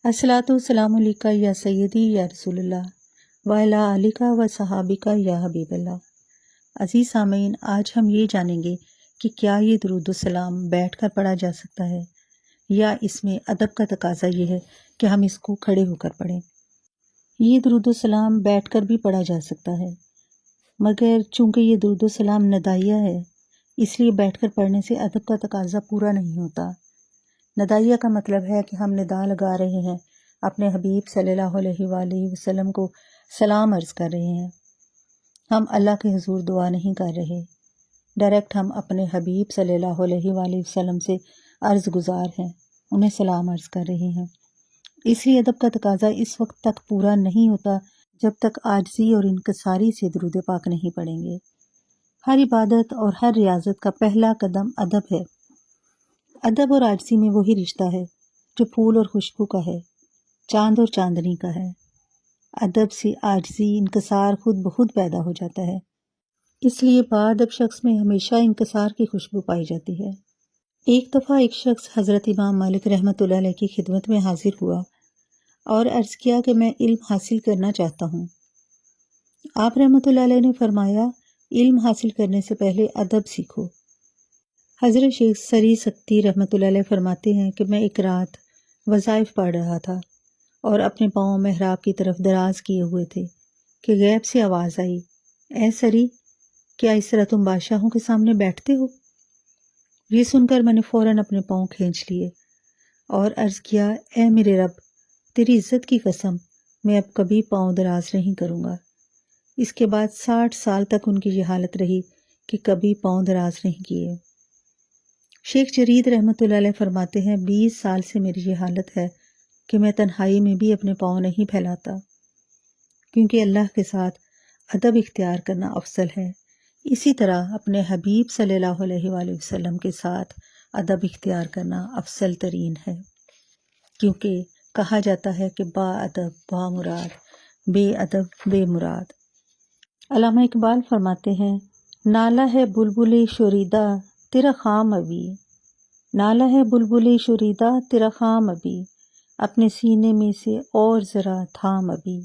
अस्सलातु वस्सलामु अलैका या सय्यदी या रसूल अल्लाह व अला आलिका व सहाबिका या हबीब अल्लाह। अज़ीज़ सामीन, आज हम ये जानेंगे कि क्या ये दुरूद सलाम बैठकर पढ़ा जा सकता है या इसमें अदब का तकाज़ा ये है कि हम इसको खड़े होकर पढ़ें। ये दुरूद सलाम बैठकर भी पढ़ा जा सकता है, मगर चूँकि ये दुरूद सलाम नदाइया है इसलिए बैठकर पढ़ने से अदब का तकाज़ा पूरा नहीं होता। नदाइया का मतलब है कि हम निदा लगा रहे हैं, अपने हबीब सल्लल्लाहु अलैहि वसल्लम को सलाम अर्ज़ कर रहे हैं। हम अल्लाह के हुज़ूर दुआ नहीं कर रहे, डायरेक्ट हम अपने हबीब सल्लल्लाहु अलैहि वसल्लम से अर्ज़ गुज़ार हैं, उन्हें सलाम अर्ज़ कर रहे हैं। इसलिए अदब का तकाज़ा इस वक्त तक पूरा नहीं होता जब तक आजिज़ी और इनकिसारी से दुरूद पाक नहीं पढ़ेंगे। हर इबादत और हर रियाज़त का पहला कदम अदब है। अदब और आजिज़ी में वही रिश्ता है जो फूल और खुशबू का है, चांद और चांदनी का है। अदब से आजिज़ी इनकिसार खुद बहुत पैदा हो जाता है, इसलिए बाअदब शख्स में हमेशा इनकिसार की खुशबू पाई जाती है। एक दफ़ा एक शख्स हज़रत इमाम मालिक रहमतुल्लाह अलैह की खिदमत में हाजिर हुआ और अर्ज़ किया कि मैं इल्म हासिल करना चाहता हूँ। आप रहमतुल्लाह अलैह ने फरमाया, इल्म हासिल करने से पहले अदब सीखो। हज़रत शेख सरी सक्ती रहमतुल्लाह अलैह फरमाते हैं कि मैं एक रात वज़ाइफ पढ़ रहा था और अपने पाँव महराब की तरफ दराज किए हुए थे कि गैब से आवाज़ आई, ए सरी, क्या इस तरह तुम बादशाहों के सामने बैठते हो? ये सुनकर मैंने फ़ौरन अपने पाँव खींच लिए और अर्ज़ किया, ए मेरे रब, तेरी इज़्ज़त की कसम, मैं अब कभी पाँव दराज नहीं करूँगा। इसके बाद 60 साल तक उनकी ये हालत रही कि कभी पाँव दराज नहीं किए। शेख जरीद रहमतुल्लाह अलैह फरमाते हैं, 20 साल से मेरी ये हालत है कि मैं तन्हाई में भी अपने पाँव नहीं फैलाता, क्योंकि अल्लाह के साथ अदब इख्तियार करना अफजल है। इसी तरह अपने हबीब सल्लल्लाहु अलैहि वसल्लम के साथ अदब इख्तियार करना अफजल तरीन है, क्योंकि कहा जाता है कि बाअदब बामुराद, बेअदब बेमुराद। अल्लामा इकबाल फरमाते हैं, नाला है बुलबुल शुरीदा तेरा खाम अभी, नाला है बुलबुल शुरीदा तेरा खाम अभी, अपने सीने में से और ज़रा थाम अभी।